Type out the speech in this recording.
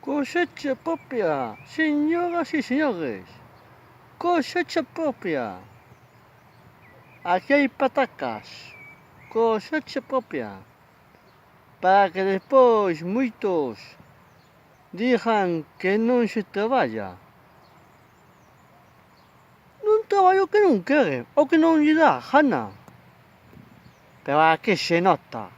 Cosecha propia, señoras y señores. Cosecha propia. Aquí hay patacas. Cosecha propia. Para que despois muitos digan que non se traballa. Non traballo que non quere, o que non lle dá gana. Pero aquí se nota.